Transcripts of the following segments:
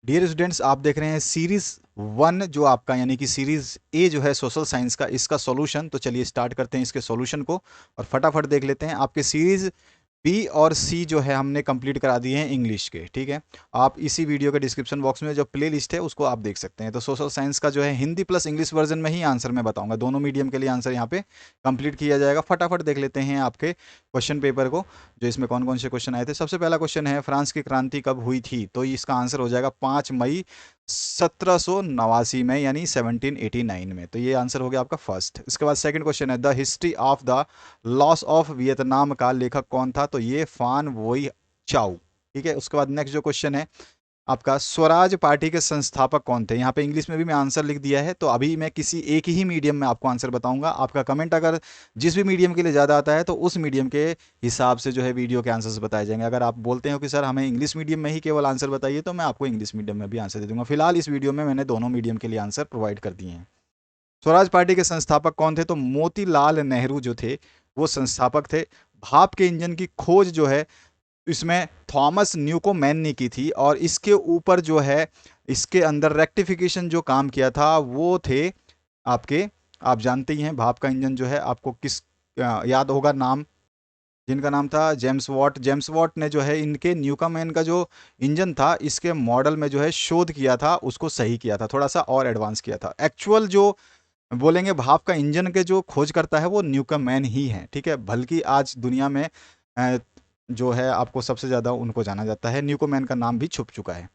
Dear students, आप देख रहे हैं सीरीज 1 जो आपका यानी कि सीरीज ए जो है सोशल साइंस का, इसका सॉल्यूशन। तो चलिए स्टार्ट करते हैं इसके सॉल्यूशन को और फटाफट देख लेते हैं। आपके सीरीज बी और सी जो है हमने कंप्लीट करा दिए हैं इंग्लिश के, ठीक है। आप इसी वीडियो के डिस्क्रिप्शन बॉक्स में जो प्ले लिस्ट है उसको आप देख सकते हैं। तो सोशल साइंस का जो है हिंदी प्लस इंग्लिश वर्जन में ही आंसर मैं बताऊंगा, दोनों मीडियम के लिए आंसर यहाँ पे कंप्लीट किया जाएगा। फटाफट देख लेते हैं आपके क्वेश्चन पेपर को, जो इसमें कौन कौन से क्वेश्चन आए थे। सबसे पहला क्वेश्चन है, फ्रांस की क्रांति कब हुई थी? तो इसका आंसर हो जाएगा 5 मई 1789 में, यानी 1789 में। तो ये आंसर हो गया आपका फर्स्ट। इसके बाद सेकंड क्वेश्चन है, the history of the loss of Vietnam का लेखक कौन था? तो ये फान वोई चाउ, ठीक है। उसके बाद नेक्स्ट जो क्वेश्चन है आपका, स्वराज पार्टी के संस्थापक कौन थे? यहाँ पे इंग्लिश में भी मैं आंसर लिख दिया है, तो अभी मैं किसी एक ही मीडियम में आपको आंसर बताऊंगा। आपका कमेंट अगर जिस भी मीडियम के लिए ज़्यादा आता है तो उस मीडियम के हिसाब से जो है वीडियो के आंसर्स बताए जाएंगे। अगर आप बोलते हो कि सर हमें इंग्लिश मीडियम में ही केवल आंसर बताइए, तो मैं आपको इंग्लिश मीडियम में भी आंसर दे दूंगा। फिलहाल इस वीडियो में मैंने दोनों मीडियम के लिए आंसर प्रोवाइड कर दिए हैं। स्वराज पार्टी के संस्थापक कौन थे? तो मोतीलाल नेहरू जो थे वो संस्थापक थे। भाप के इंजन की खोज जो है इसमें थॉमस न्यूकोमैन ने की थी, और इसके ऊपर जो है इसके अंदर रेक्टिफिकेशन जो काम किया था वो थे आपके, आप जानते ही हैं भाप का इंजन जो है, आपको किस याद होगा नाम, जिनका नाम था जेम्स वॉट। जेम्स वॉट ने जो है इनके न्यूकामैन का जो इंजन था इसके मॉडल में जो है शोध किया था, उसको सही किया था, थोड़ा सा और एडवांस किया था। एक्चुअल जो बोलेंगे भाप का इंजन के जो खोज करता है वो न्यूकमैन ही है, ठीक है। बल्कि आज दुनिया में जो है आपको सबसे ज़्यादा उनको जाना जाता है, न्यूकमैन का नाम भी छुप चुका है।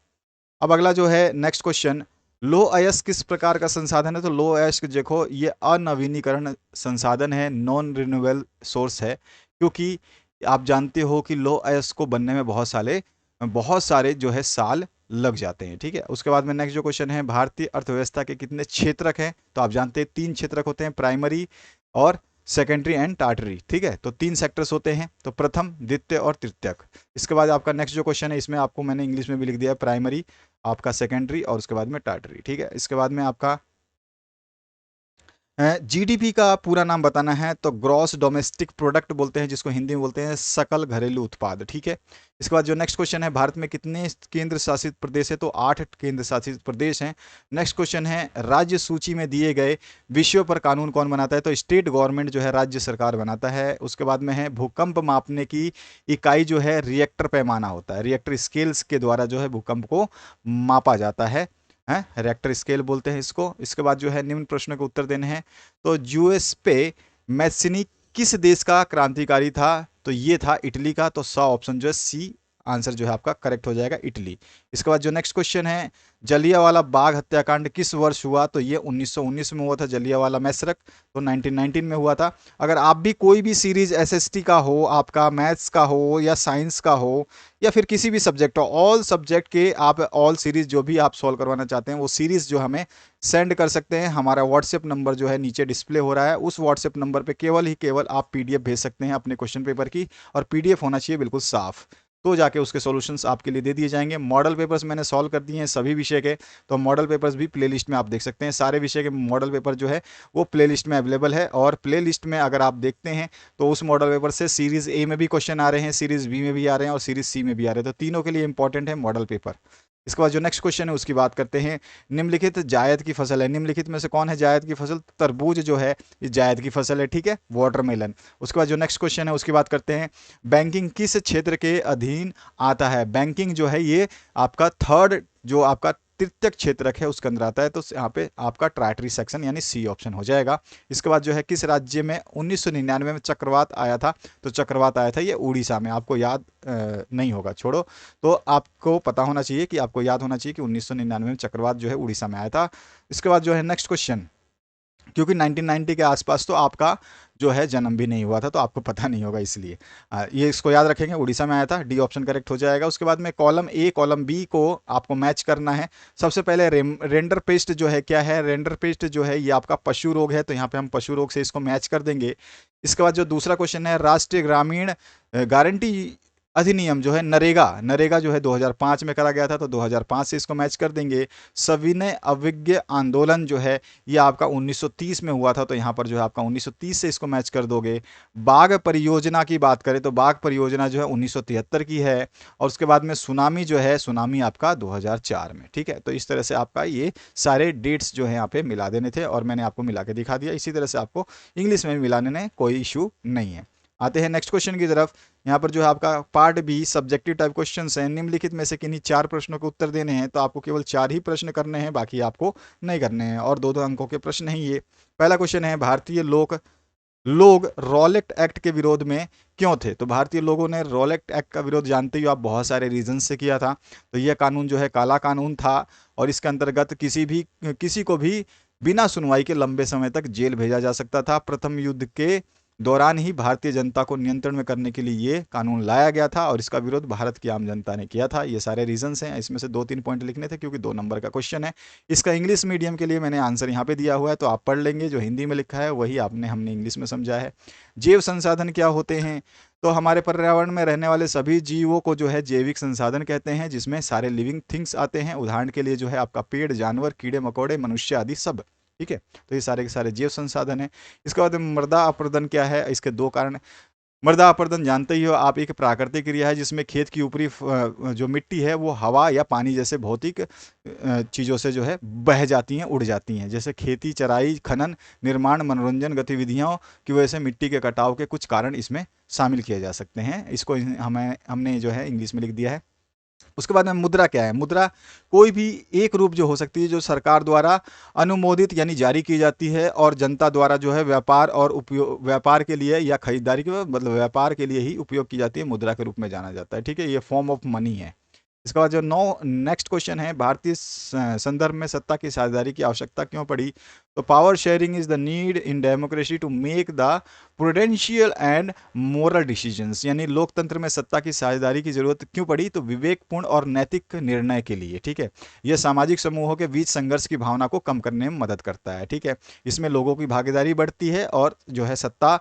अब अगला जो है नेक्स्ट क्वेश्चन, लो अयस्क किस प्रकार का संसाधन है? तो लो अयस्क देखो ये अनवीनीकरण संसाधन है, नॉन रिन्यूएबल सोर्स है, क्योंकि आप जानते हो कि लो अयस्क को बनने में बहुत सारे जो है साल लग जाते हैं, ठीक है। उसके बाद में नेक्स्ट जो क्वेश्चन है, भारतीय अर्थव्यवस्था के कितने क्षेत्रक हैं? तो आप जानते हैं 3 क्षेत्रक होते हैं, प्राइमरी और सेकेंडरी एंड टार्टरी, ठीक है। तो 3 सेक्टर्स होते हैं, तो प्रथम, द्वितीय और तृतीयक। इसके बाद आपका नेक्स्ट जो क्वेश्चन है, इसमें आपको मैंने इंग्लिश में भी लिख दिया है, प्राइमरी, आपका सेकेंडरी और उसके बाद में टार्टरी, ठीक है। इसके बाद में आपका जीडीपी का पूरा नाम बताना है, तो ग्रॉस डोमेस्टिक प्रोडक्ट बोलते हैं, जिसको हिंदी में बोलते हैं सकल घरेलू उत्पाद, ठीक है। इसके बाद जो नेक्स्ट क्वेश्चन है, भारत में कितने केंद्र शासित प्रदेश है? तो 8 केंद्र शासित प्रदेश हैं। नेक्स्ट क्वेश्चन है, राज्य सूची में दिए गए विषयों पर कानून कौन बनाता है? तो स्टेट गवर्नमेंट जो है, राज्य सरकार बनाता है। उसके बाद में है, भूकंप मापने की इकाई जो है रिएक्टर पैमाना होता है, रिएक्टर स्केल्स के द्वारा जो है भूकंप को मापा जाता है, रिएक्टर स्केल बोलते हैं इसको। इसके बाद जो है निम्न प्रश्नों के उत्तर देने हैं। तो जूएस्पे मैथ्सिनी किस देश का क्रांतिकारी था? तो ये था इटली का। तो सा ऑप्शन जो है सी आंसर जो है आपका करेक्ट हो जाएगा, इटली। इसके बाद जो नेक्स्ट क्वेश्चन है, जलियांवाला बाग हत्याकांड किस वर्ष हुआ? तो ये 1919 में हुआ था, जलियांवाला मैसरक तो 1919 में हुआ था। अगर आप भी कोई भी सीरीज एसएसटी का हो, आपका मैथ्स का हो या साइंस का हो या फिर किसी भी सब्जेक्ट हो, ऑल सब्जेक्ट के आप ऑल सीरीज जो भी आप सॉल्व करवाना चाहते हैं वो सीरीज जो हमें सेंड कर सकते हैं। हमारा व्हाट्सएप नंबर जो है नीचे डिस्प्ले हो रहा है, उस व्हाट्सएप नंबर पे केवल ही केवल आप पीडीएफ भेज सकते हैं अपने क्वेश्चन पेपर की, और पीडीएफ होना चाहिए बिल्कुल साफ, तो जाके उसके सॉल्यूशंस आपके लिए दे दिए जाएंगे। मॉडल पेपर्स मैंने सॉल्व कर दिए हैं सभी विषय के, तो मॉडल पेपर्स भी प्लेलिस्ट में आप देख सकते हैं। सारे विषय के मॉडल पेपर जो है वो प्लेलिस्ट में अवेलेबल है, और प्लेलिस्ट में अगर आप देखते हैं तो उस मॉडल पेपर से सीरीज ए में भी क्वेश्चन आ रहे हैं, सीरीज बी में भी आ रहे हैं और सीरीज सी में भी आ रहे हैं, तो तीनों के लिए इंपॉर्टेंट है मॉडल पेपर। इसके बाद जो नेक्स्ट क्वेश्चन है उसकी बात करते हैं, निम्नलिखित जायद की फसल है, निम्नलिखित में से कौन है जायद की फसल? तरबूज जो है ये जायद की फसल है, ठीक है, वाटरमेलन। उसके बाद जो नेक्स्ट क्वेश्चन है उसकी बात करते हैं, बैंकिंग किस क्षेत्र के अधीन आता है? बैंकिंग जो है ये आपका थर्ड जो आपका तृतीयक क्षेत्रक है उसके अंदर आता है, तो यहाँ पे आपका ट्राइटरी सेक्शन यानी सी ऑप्शन हो जाएगा। इसके बाद जो है, किस राज्य में 1999 में चक्रवात आया था? तो चक्रवात आया था ये उड़ीसा में। आपको याद नहीं होगा, छोड़ो, तो आपको पता होना चाहिए कि आपको याद होना चाहिए कि 1999 में चक्रवात जो है उड़ीसा में आया था। इसके बाद जो है नेक्स्ट क्वेश्चन, क्योंकि 1990 के आसपास तो आपका जो है जन्म भी नहीं हुआ था, तो आपको पता नहीं होगा, इसलिए ये इसको याद रखेंगे, उड़ीसा में आया था, डी ऑप्शन करेक्ट हो जाएगा। उसके बाद में कॉलम ए कॉलम बी को आपको मैच करना है। सबसे पहले रेंडर पेस्ट जो है क्या है? रेंडर पेस्ट जो है ये आपका पशु रोग है, तो यहाँ पे हम पशु रोग से इसको मैच कर देंगे। इसके बाद जो दूसरा क्वेश्चन है, राष्ट्रीय ग्रामीण गारंटी अधिनियम जो है नरेगा, नरेगा जो है 2005 में करा गया था, तो 2005 से इसको मैच कर देंगे। सविनय अवज्ञ आंदोलन जो है ये आपका 1930 में हुआ था, तो यहाँ पर जो है आपका 1930 से इसको मैच कर दोगे। बाघ परियोजना की बात करें तो बाघ परियोजना जो है 1973 की है, और उसके बाद में सुनामी जो है, सुनामी आपका 2004 में। ठीक है, तो इस तरह से आपका ये सारे डेट्स जो है यहाँ पे मिला देने थे, और मैंने आपको मिला के दिखा दिया। इसी तरह से आपको इंग्लिश में भी मिलाने में कोई इशू नहीं है। आते हैं नेक्स्ट क्वेश्चन की तरफ। यहाँ पर जो है आपका part be subjective type questions हैं। निम्नलिखित में से किन्हीं 4 प्रश्नों के उत्तर देने हैं, तो आपको केवल 4 ही प्रश्न करने हैं, बाकी आपको नहीं करने हैं, और 2-2 अंकों के प्रश्न हैं ये। पहला क्वेश्चन है, भारतीय लोग रॉलेट एक्ट के विरोध में क्यों थे? तो भारतीय लोगों ने रॉलेट एक्ट का विरोध जानते ही आप बहुत सारे रीजन से किया था। तो यह कानून जो है काला कानून था, और इसके अंतर्गत किसी को भी बिना सुनवाई के लंबे समय तक जेल भेजा जा सकता था। प्रथम युद्ध के दौरान ही भारतीय जनता को नियंत्रण में करने के लिए ये कानून लाया गया था, और इसका विरोध भारत की आम जनता ने किया था। ये सारे रीजंस हैं, इसमें से 2-3 पॉइंट लिखने थे क्योंकि 2 नंबर का क्वेश्चन है। इसका इंग्लिश मीडियम के लिए मैंने आंसर यहाँ पे दिया हुआ है, तो आप पढ़ लेंगे। जो हिंदी में लिखा है वही हमने इंग्लिश में समझा है। जैव संसाधन क्या होते हैं? तो हमारे पर्यावरण में रहने वाले सभी जीवों को जो है जैविक संसाधन कहते हैं, जिसमें सारे लिविंग थिंग्स आते हैं। उदाहरण के लिए जो है आपका पेड़, जानवर, कीड़े मकोड़े, मनुष्य आदि सब। ठीक है, तो ये सारे के सारे जैव संसाधन है। इसके बाद मृदा अपरदन क्या है? इसके 2 कारण। मृदा अपरदन जानते ही हो आप, एक प्राकृतिक क्रिया है जिसमें खेत की ऊपरी जो मिट्टी है वो हवा या पानी जैसे भौतिक चीज़ों से जो है बह जाती हैं, उड़ जाती हैं। जैसे खेती, चराई, खनन, निर्माण, मनोरंजन गतिविधियों की वजह से मिट्टी के कटाव के कुछ कारण इसमें शामिल किए जा सकते हैं। इसको हमने जो है इंग्लिश में लिख दिया है। उसके बाद में मुद्रा क्या है? मुद्रा कोई भी एक रूप जो हो सकती है जो सरकार द्वारा अनुमोदित यानी जारी की जाती है, और जनता द्वारा जो है व्यापार के लिए या खरीदारी के मतलब व्यापार के लिए ही उपयोग की जाती है, मुद्रा के रूप में जाना जाता है। ठीक है, ये फॉर्म ऑफ मनी है। इसके बाद जो नेक्स्ट क्वेश्चन है, भारतीय संदर्भ में सत्ता की साझेदारी की आवश्यकता क्यों पड़ी? तो power sharing is the need in democracy to make the prudential and moral decisions, यानी लोकतंत्र में सत्ता की साझेदारी की जरूरत क्यों पड़ी? तो विवेकपूर्ण और नैतिक निर्णय के लिए। ठीक है, यह सामाजिक समूहों के बीच संघर्ष की भावना को कम करने में मदद करता है। ठीक है, इसमें लोगों की भागीदारी बढ़ती है, और जो है सत्ता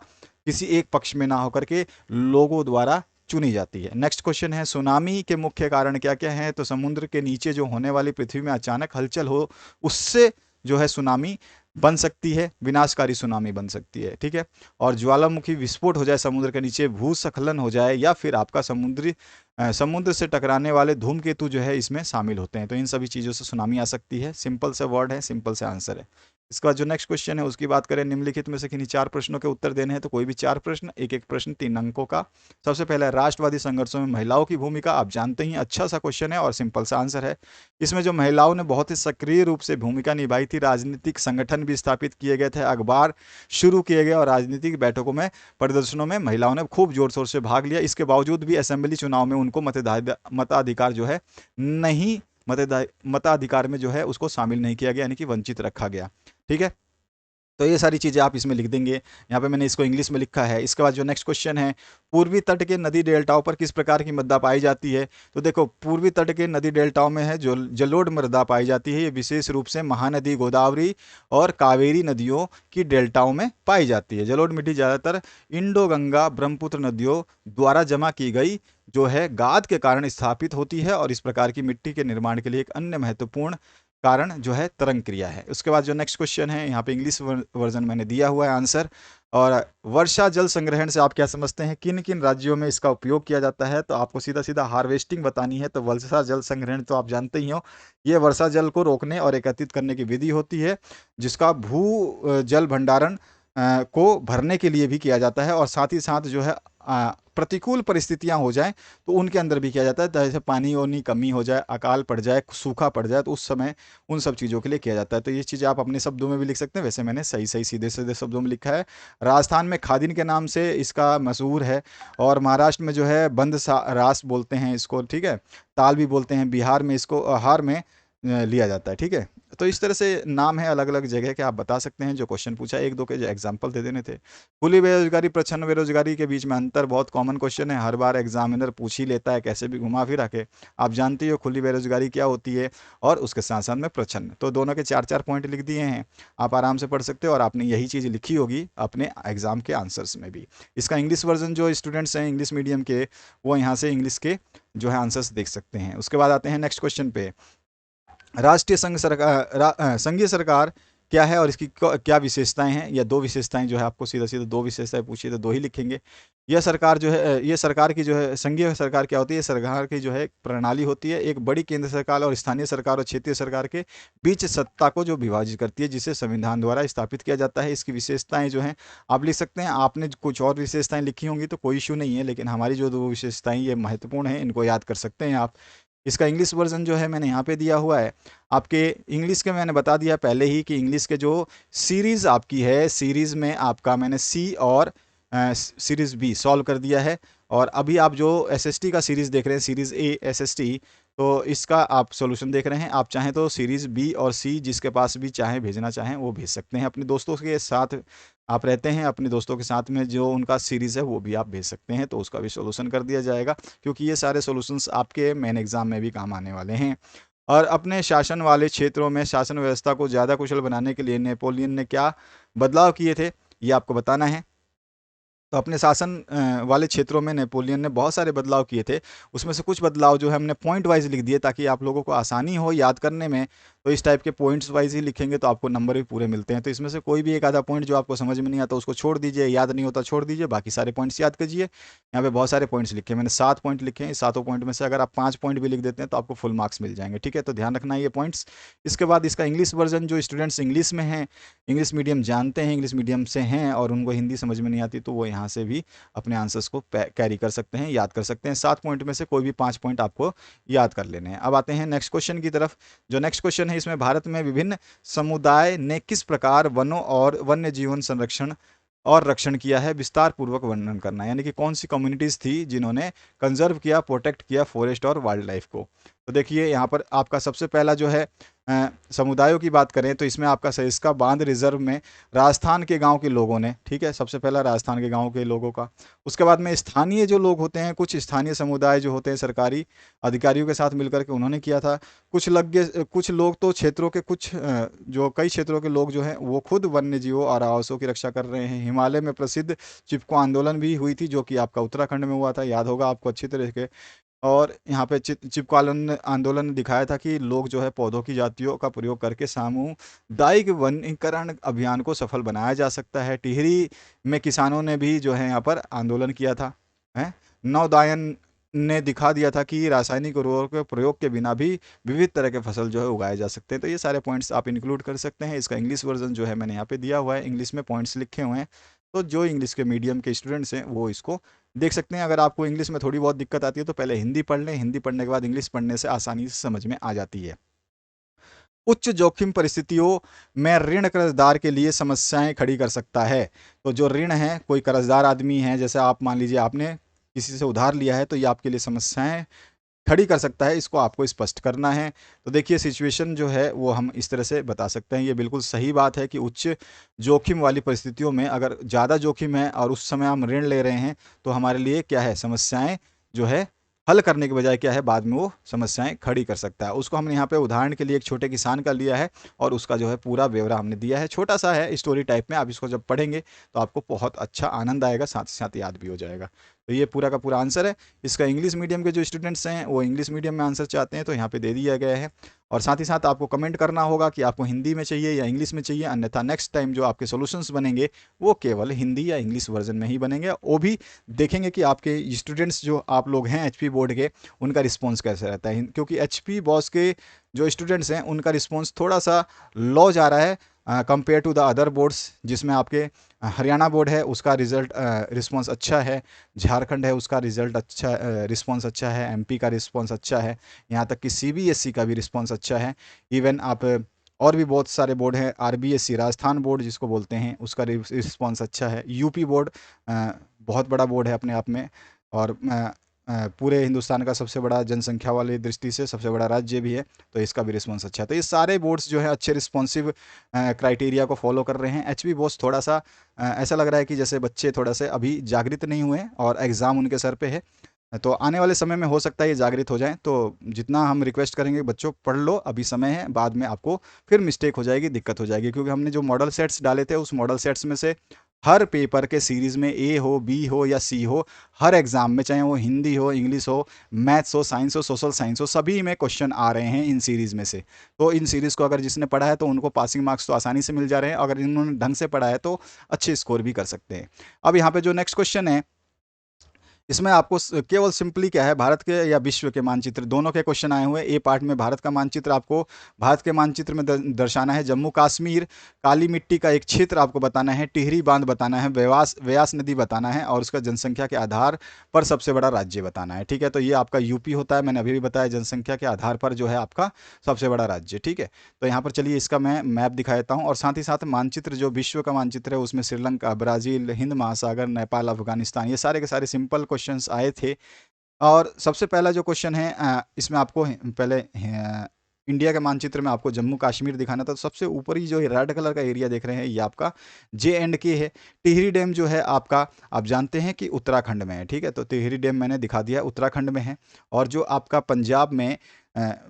किसी एक पक्ष में ना होकर के लोगों द्वारा चुनी जाती है। नेक्स्ट क्वेश्चन है, सुनामी के मुख्य कारण क्या क्या हैं? तो समुद्र के नीचे जो होने वाली पृथ्वी में अचानक हलचल हो, उससे जो है सुनामी बन सकती है, विनाशकारी सुनामी बन सकती है। ठीक है, और ज्वालामुखी विस्फोट हो जाए समुद्र के नीचे, भूस्खलन हो जाए, या फिर आपका समुद्र से टकराने वाले धूमकेतु जो है इसमें शामिल होते हैं। तो इन सभी चीज़ों से सुनामी आ सकती है। सिंपल से वर्ड है, सिंपल से आंसर है। इसका जो नेक्स्ट क्वेश्चन है उसकी बात करें, निम्नलिखित में से किन्हीं 4 प्रश्नों के उत्तर देने हैं, तो कोई भी 4 प्रश्न, एक एक प्रश्न 3 अंकों का। सबसे पहले राष्ट्रवादी संघर्षों में महिलाओं की भूमिका, आप जानते ही, अच्छा सा क्वेश्चन है और सिंपल सा आंसर है। इसमें जो महिलाओं ने बहुत ही सक्रिय रूप से भूमिका निभाई थी, राजनीतिक संगठन भी स्थापित किए गए थे, अखबार शुरू किए गए, और राजनीतिक बैठकों में, प्रदर्शनों में महिलाओं ने खूब जोर शोर से भाग लिया। इसके बावजूद भी असेंबली चुनाव में उनको मताधिकार जो है नहीं, मताधिकार में जो है उसको शामिल नहीं किया गया, यानी कि वंचित रखा गया। ठीक है, तो ये सारी चीज़ें आप इसमें लिख देंगे। यहाँ पे मैंने इसको इंग्लिश में लिखा है। इसके बाद जो नेक्स्ट क्वेश्चन है, पूर्वी तट के नदी डेल्टाओं पर किस प्रकार की मृदा पाई जाती है? तो देखो, पूर्वी तट के नदी डेल्टाओं में है जो जलोढ़ मृदा पाई जाती है। ये विशेष रूप से महानदी, गोदावरी और कावेरी नदियों की डेल्टाओं में पाई जाती है। जलोढ़ मिट्टी ज़्यादातर इंडो गंगा ब्रह्मपुत्र नदियों द्वारा जमा की गई जो है गाद के कारण स्थापित होती है, और इस प्रकार की मिट्टी के निर्माण के लिए एक अन्य महत्वपूर्ण कारण जो है तरंग क्रिया है। उसके बाद जो नेक्स्ट क्वेश्चन है, यहाँ पे इंग्लिश वर्जन मैंने दिया हुआ है आंसर। और वर्षा जल संग्रहण से आप क्या समझते हैं, किन किन राज्यों में इसका उपयोग किया जाता है? तो आपको सीधा सीधा हार्वेस्टिंग बतानी है। तो वर्षा जल संग्रहण तो आप जानते ही हो, ये वर्षा जल को रोकने और एकत्रित करने की विधि होती है, जिसका भू जल भंडारण को भरने के लिए भी किया जाता है, और साथ ही साथ जो है प्रतिकूल परिस्थितियां हो जाएं तो उनके अंदर भी किया जाता है। जैसे पानी वानी कमी हो जाए, अकाल पड़ जाए, सूखा पड़ जाए, तो उस समय उन सब चीज़ों के लिए किया जाता है। तो ये चीज़ें आप अपने शब्दों में भी लिख सकते हैं, वैसे मैंने सही सही सीधे सीधे शब्दों में लिखा है। राजस्थान में खादिन के नाम से इसका मशहूर है, और महाराष्ट्र में जो है बंद रास बोलते हैं इसको। ठीक है, ताल भी बोलते हैं। बिहार में इसको हार में लिया जाता है, ठीक है। तो इस तरह से नाम है अलग अलग जगह के, आप बता सकते हैं। जो क्वेश्चन पूछा, एक दो के जो एग्जाम्पल दे देने थे। खुली बेरोजगारी, प्रच्छन्न बेरोजगारी के बीच में अंतर बहुत कॉमन क्वेश्चन है, हर बार एग्जामिनर पूछ ही लेता है कैसे भी घुमा फिरा के। आप जानती हो खुली बेरोजगारी क्या होती है, और उसके साथ साथ में प्रच्छन्न, तो दोनों के 4-4 पॉइंट लिख दिए हैं। आप आराम से पढ़ सकते हो, और आपने यही चीज़ लिखी होगी अपने एग्जाम के आंसर्स में भी। इसका इंग्लिश वर्जन जो स्टूडेंट्स हैं इंग्लिश मीडियम के, वो यहाँ से इंग्लिश के जो है आंसर्स देख सकते हैं। उसके बाद आते हैं नेक्स्ट क्वेश्चन पे। राष्ट्रीय संघीय सरकार क्या है और इसकी क्या विशेषताएं हैं, या दो विशेषताएं जो है, आपको सीधा सीधा दो विशेषताएं पूछिए तो दो ही लिखेंगे। यह सरकार जो है, ये सरकार की जो है, संघीय सरकार क्या होती है, सरकार की जो है एक प्रणाली होती है, एक बड़ी केंद्र सरकार और स्थानीय सरकार और क्षेत्रीय सरकार के बीच सत्ता को जो विभाजित करती है, जिसे संविधान द्वारा स्थापित किया जाता है। इसकी विशेषताएं जो हैं आप लिख सकते हैं। आपने कुछ और विशेषताएं लिखी होंगी तो कोई इशू नहीं है, लेकिन हमारी जो दो विशेषताएं ये महत्वपूर्ण है, इनको याद कर सकते हैं आप। इसका इंग्लिश वर्जन जो है मैंने यहाँ पे दिया हुआ है आपके। इंग्लिश के मैंने बता दिया पहले ही कि इंग्लिश के जो सीरीज़ आपकी है, सीरीज़ में आपका मैंने सी और सीरीज़ बी सॉल्व कर दिया है। और अभी आप जो एसएसटी का सीरीज़ देख रहे हैं, सीरीज़ ए एसएसटी, तो इसका आप सॉल्यूशन देख रहे हैं। आप चाहें तो सीरीज़ बी और सी जिसके पास भी चाहें भेजना चाहें वो भेज सकते हैं। अपने दोस्तों के साथ आप रहते हैं, अपने दोस्तों के साथ में जो उनका सीरीज़ है वो भी आप भेज सकते हैं, तो उसका भी सॉल्यूशन कर दिया जाएगा, क्योंकि ये सारे सॉल्यूशंस आपके मेन एग्ज़ाम में भी काम आने वाले हैं। और अपने शासन वाले क्षेत्रों में शासन व्यवस्था को ज़्यादा कुशल बनाने के लिए नेपोलियन ने क्या बदलाव किए थे, ये आपको बताना है। तो अपने शासन वाले क्षेत्रों में नेपोलियन ने बहुत सारे बदलाव किए थे। उसमें से कुछ बदलाव जो है हमने पॉइंट वाइज लिख दिए, ताकि आप लोगों को आसानी हो याद करने में। तो इस टाइप के पॉइंट्स वाइज ही लिखेंगे तो आपको नंबर भी पूरे मिलते हैं। तो इसमें से कोई भी एक आधा पॉइंट जो आपको समझ में नहीं आता उसको छोड़ दीजिए, याद नहीं होता छोड़ दीजिए, बाकी सारे पॉइंट्स याद कीजिए। यहाँ पे बहुत सारे पॉइंट्स लिखे हैं मैंने, 7 पॉइंट लिखे हैं। इस 7 पॉइंट में से अगर आप 5 पॉइंट भी लिख देते हैं तो आपको फुल मार्क्स मिल जाएंगे, ठीक है। तो ध्यान रखना ये पॉइंट्स। इसके बाद इसका इंग्लिश वर्जन, जो स्टूडेंट्स इंग्लिश में हैं, इंग्लिश मीडियम जानते हैं, इंग्लिश मीडियम से हैं और उनको हिंदी समझ में नहीं आती, तो वो यहाँ से भी अपने आंसर्स को कैरी कर सकते हैं, याद कर सकते हैं। 7 पॉइंट में से कोई भी 5 पॉइंट आपको याद कर लेने हैं। अब आते हैं नेक्स्ट क्वेश्चन की तरफ। जो नेक्स्ट क्वेश्चन है, इसमें भारत में विभिन्न समुदाय ने किस प्रकार वनों और वन्य जीवन संरक्षण और रक्षण किया है, विस्तार पूर्वक वर्णन करना है। यानी कि कौन सी कम्युनिटीज़ थी जिन्होंने कंजर्व किया, प्रोटेक्ट किया फॉरेस्ट और वाइल्ड लाइफ को। तो देखिए यहाँ पर आपका सबसे पहला जो है समुदायों की बात करें तो इसमें आपका सरिस्का बांध रिजर्व में राजस्थान के गांव के लोगों ने, ठीक है, सबसे पहला राजस्थान के गांव के लोगों का। उसके बाद में स्थानीय जो लोग होते हैं, कुछ स्थानीय समुदाय जो होते हैं सरकारी अधिकारियों के साथ मिलकर के उन्होंने किया था। कुछ लोग तो क्षेत्रों के जो कई क्षेत्रों के लोग जो हैं वो खुद वन्य जीवों और आवासों की रक्षा कर रहे हैं। हिमालय में प्रसिद्ध चिपको आंदोलन भी हुई थी, जो कि आपका उत्तराखंड में हुआ था, याद होगा आपको अच्छी तरह से। और यहाँ पे चिपको आंदोलन ने दिखाया था कि लोग जो है पौधों की जातियों का प्रयोग करके सामुदायिक वनीकरण अभियान को सफल बनाया जा सकता है। टिहरी में किसानों ने भी जो है यहाँ पर आंदोलन किया था, है। नवोदयन ने दिखा दिया था कि रासायनिक उर्वरक के प्रयोग के बिना भी विविध तरह के फसल जो है उगाए जा सकते हैं। तो ये सारे पॉइंट्स आप इंक्लूड कर सकते हैं। इसका इंग्लिश वर्जन जो है मैंने यहाँ पे दिया हुआ है, इंग्लिश में पॉइंट्स लिखे हुए हैं। तो जो इंग्लिश के मीडियम के स्टूडेंट्स हैं वो इसको देख सकते हैं। अगर आपको इंग्लिश में थोड़ी बहुत दिक्कत आती है तो पहले हिंदी पढ़ लें, हिंदी पढ़ने के बाद इंग्लिश पढ़ने से आसानी से समझ में आ जाती है। उच्च जोखिम परिस्थितियों में ऋण कर्जदार के लिए समस्याएं खड़ी कर सकता है। तो जो ऋण है, कोई कर्जदार आदमी है, जैसे आप मान लीजिए आपने किसी से उधार लिया है, तो ये आपके लिए समस्याएं खड़ी कर सकता है, इसको आपको स्पष्ट करना है। तो देखिए सिचुएशन जो है वो हम इस तरह से बता सकते हैं। ये बिल्कुल सही बात है कि उच्च जोखिम वाली परिस्थितियों में अगर ज़्यादा जोखिम है और उस समय हम ऋण ले रहे हैं, तो हमारे लिए क्या है, समस्याएं जो है हल करने के बजाय क्या है, बाद में वो समस्याएं खड़ी कर सकता है। उसको हमने यहाँ पे उदाहरण के लिए एक छोटे किसान का लिया है और उसका जो है पूरा ब्यौरा हमने दिया है। छोटा सा है स्टोरी टाइप में, आप इसको जब पढ़ेंगे तो आपको बहुत अच्छा आनंद आएगा, साथ ही साथ याद भी हो जाएगा। तो ये पूरा का पूरा आंसर है। इसका इंग्लिश मीडियम के जो स्टूडेंट्स हैं वो इंग्लिश मीडियम में आंसर चाहते हैं तो यहाँ पे दे दिया गया है। और साथ ही साथ आपको कमेंट करना होगा कि आपको हिंदी में चाहिए या इंग्लिश में चाहिए, अन्यथा नेक्स्ट टाइम जो आपके सॉल्यूशंस बनेंगे वो केवल हिंदी या इंग्लिश वर्जन में ही बनेंगे। वो भी देखेंगे कि आपके स्टूडेंट्स जो आप लोग हैं एचपी बोर्ड के, उनका रिस्पॉन्स कैसे रहता है, क्योंकि एचपी बॉस के जो स्टूडेंट्स हैं उनका रिस्पॉन्स थोड़ा सा लो जा रहा है compare to the other boards, जिसमें आपके हरियाणा बोर्ड है उसका रिजल्ट रिस्पॉन्स अच्छा है, झारखंड है उसका रिजल्ट अच्छा रिस्पॉन्स अच्छा है, एमपी का रिस्पॉन्स अच्छा है, यहाँ तक कि सीबीएसई का भी रिस्पॉन्स अच्छा है। इवन आप और भी बहुत सारे बोर्ड हैं, आरबीएसई राजस्थान बोर्ड जिसको बोलते हैं, उसका रिस्पॉन्स अच्छा है। यूपी बोर्ड बहुत बड़ा बोर्ड है अपने आप में, और पूरे हिंदुस्तान का सबसे बड़ा जनसंख्या वाली दृष्टि से सबसे बड़ा राज्य भी है, तो इसका भी रिस्पॉन्स अच्छा है। तो ये सारे बोर्ड्स जो है अच्छे रिस्पॉन्सिव क्राइटेरिया को फॉलो कर रहे हैं। एचपी बोस थोड़ा सा ऐसा लग रहा है कि जैसे बच्चे थोड़ा से अभी जागृत नहीं हुए हैं और एग्ज़ाम उनके सर पे है, तो आने वाले समय में हो सकता है ये जागृत हो जाएं। तो जितना हम रिक्वेस्ट करेंगे बच्चों पढ़ लो, अभी समय है, बाद में आपको फिर मिस्टेक हो जाएगी, दिक्कत हो जाएगी, क्योंकि हमने जो मॉडल सेट्स डाले थे उस मॉडल सेट्स में से हर पेपर के सीरीज़ में ए हो, बी हो या सी हो, हर एग्ज़ाम में, चाहे वो हिंदी हो, इंग्लिश हो, मैथ्स हो, साइंस हो, सोशल साइंस हो, सभी में क्वेश्चन आ रहे हैं इन सीरीज़ में से। तो इन सीरीज़ को अगर जिसने पढ़ा है तो उनको पासिंग मार्क्स तो आसानी से मिल जा रहे हैं, अगर इन्होंने ढंग से पढ़ा है तो अच्छे स्कोर भी कर सकते हैं। अब यहाँ पे जो नेक्स्ट क्वेश्चन है, इसमें आपको केवल सिंपली क्या है, भारत के या विश्व के मानचित्र दोनों के क्वेश्चन आए हुए हैं। ए पार्ट में भारत का मानचित्र, आपको भारत के मानचित्र में दर्शाना है जम्मू कश्मीर, काली मिट्टी का एक क्षेत्र आपको बताना है, टिहरी बांध बताना है, व्यास नदी बताना है, और उसका जनसंख्या के आधार पर सबसे बड़ा राज्य बताना है। ठीक है, तो ये आपका यूपी होता है, मैंने अभी भी बताया, जनसंख्या के आधार पर जो है आपका सबसे बड़ा राज्य। ठीक है, तो यहाँ पर चलिए इसका मैं मैप दिखा देता हूँ, और साथ ही साथ मानचित्र जो विश्व का मानचित्र है उसमें श्रीलंका, ब्राज़ील, हिंद महासागर, नेपाल, अफगानिस्तान, ये सारे के सारे सिंपल क्वेश्चंस आए थे। और सबसे पहला जो क्वेश्चन है इसमें आपको पहले इंडिया के मानचित्र में आपको जम्मू कश्मीर दिखाना था। तो सबसे ऊपर ही जो रेड कलर का एरिया देख रहे हैं ये आपका J&K है। टिहरी डैम जो है आपका, आप जानते हैं कि उत्तराखंड में है। ठीक है, तो टिहरी डैम मैंने दिखा दिया, उत्तराखंड में है। और जो आपका पंजाब में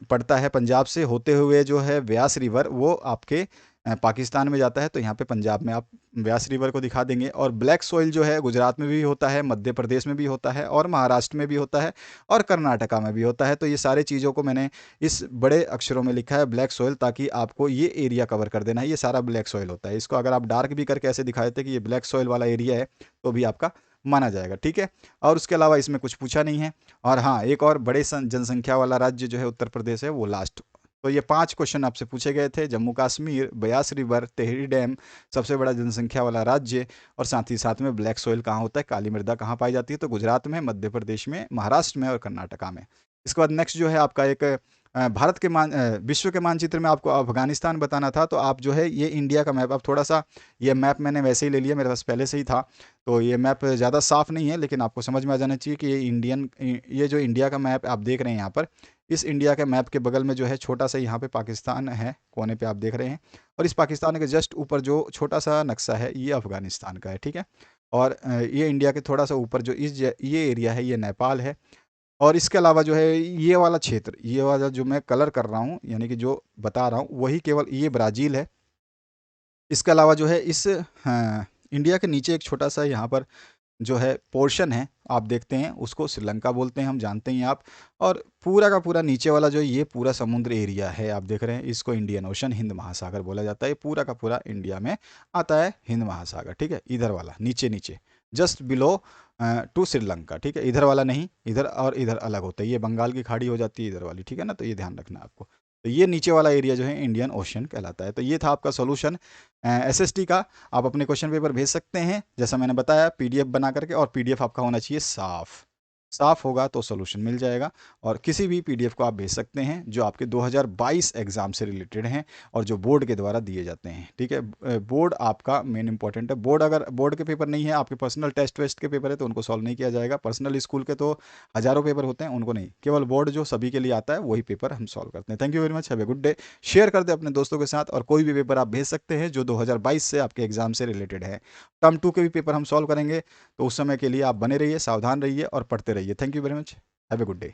पड़ता है, पंजाब से होते हुए जो है व्यास रिवर, वो आपके पाकिस्तान में जाता है, तो यहाँ पे पंजाब में आप व्यास रिवर को दिखा देंगे। और ब्लैक सॉइल जो है गुजरात में भी होता है, मध्य प्रदेश में भी होता है, और महाराष्ट्र में भी होता है, और कर्नाटका में भी होता है। तो ये सारे चीज़ों को मैंने इस बड़े अक्षरों में लिखा है ब्लैक सॉइल, ताकि आपको ये एरिया कवर कर देना है। ये सारा ब्लैक सॉइल होता है। इसको अगर आप डार्क भी करके ऐसे दिखा देते कि ये ब्लैक सॉइल वाला एरिया है, तो भी आपका माना जाएगा। ठीक है, और उसके अलावा इसमें कुछ पूछा नहीं है। और हाँ, एक और बड़े जनसंख्या वाला राज्य जो है उत्तर प्रदेश है, वो लास्ट। तो ये 5 क्वेश्चन आपसे पूछे गए थे, जम्मू कश्मीर, ब्यास रिवर, टिहरी डैम, सबसे बड़ा जनसंख्या वाला राज्य, और साथ ही साथ में ब्लैक सॉइल कहाँ होता है, काली मृदा कहाँ पाई जाती है, तो गुजरात में, मध्य प्रदेश में, महाराष्ट्र में और कर्नाटका में। इसके बाद नेक्स्ट जो है आपका एक भारत के विश्व के मानचित्र में आपको अफगानिस्तान बताना था। तो आप जो है ये इंडिया का मैप, अब थोड़ा सा ये मैप मैंने वैसे ही ले लिया, मेरे पास पहले से ही था, तो ये मैप ज़्यादा साफ नहीं है, लेकिन आपको समझ में आ जाना चाहिए कि ये जो इंडिया का मैप आप देख रहे हैं यहाँ पर, इस इंडिया के मैप के बगल में जो है छोटा सा यहाँ पे पाकिस्तान है, कोने पे आप देख रहे हैं, और इस पाकिस्तान के जस्ट ऊपर जो छोटा सा नक्शा है ये अफगानिस्तान का है। ठीक है, और ये इंडिया के थोड़ा सा ऊपर जो ये एरिया है ये नेपाल है। और इसके अलावा जो है ये वाला क्षेत्र, ये वाला जो मैं कलर कर रहा हूँ, यानी कि जो बता रहा हूँ, वही केवल ये ब्राज़ील है। इसके अलावा जो है इस इंडिया के नीचे एक छोटा सा यहाँ पर जो है पोर्शन है, आप देखते हैं, उसको श्रीलंका बोलते हैं, हम जानते हैं आप। और पूरा का पूरा नीचे वाला जो ये पूरा समुद्र एरिया है आप देख रहे हैं, इसको इंडियन ओशन, हिंद महासागर बोला जाता है। ये पूरा का पूरा इंडिया में आता है, हिंद महासागर। ठीक है, इधर वाला नीचे नीचे जस्ट बिलो टू श्रीलंका। ठीक है, इधर वाला नहीं, इधर और इधर अलग होता है, ये बंगाल की खाड़ी हो जाती है इधर वाली। ठीक है ना, तो ये ध्यान रखना आपको। तो ये नीचे वाला एरिया जो है इंडियन ओशन कहलाता है। तो ये था आपका सॉल्यूशन एसएसटी का। आप अपने क्वेश्चन पेपर भेज सकते हैं, जैसा मैंने बताया, पीडीएफ बना करके, और पीडीएफ आपका होना चाहिए साफ। साफ होगा तो सॉल्यूशन मिल जाएगा। और किसी भी पीडीएफ को आप भेज सकते हैं जो आपके 2022 एग्जाम से रिलेटेड हैं और जो बोर्ड के द्वारा दिए जाते हैं। ठीक है, बोर्ड आपका मेन इंपॉर्टेंट है। बोर्ड अगर बोर्ड के पेपर नहीं है, आपके पर्सनल टेस्ट वेस्ट के पेपर है, तो उनको सॉल्व नहीं किया जाएगा। पर्सनल स्कूल के तो हज़ारों पेपर होते हैं, उनको नहीं, केवल बोर्ड जो सभी के लिए आता है वही पेपर हम सॉल्व करते हैं। Thank you very much, have a good day. Share कर दे अपने दोस्तों के साथ, और कोई भी पेपर आप भेज सकते हैं जो 2022 से आपके एग्जाम से रिलेटेड है। टर्म 2 के भी पेपर हम सॉल्व करेंगे, तो उस समय के लिए आप बने रहिए, सावधान रहिए और पढ़ते रहिए। Thank you very much, have a good day.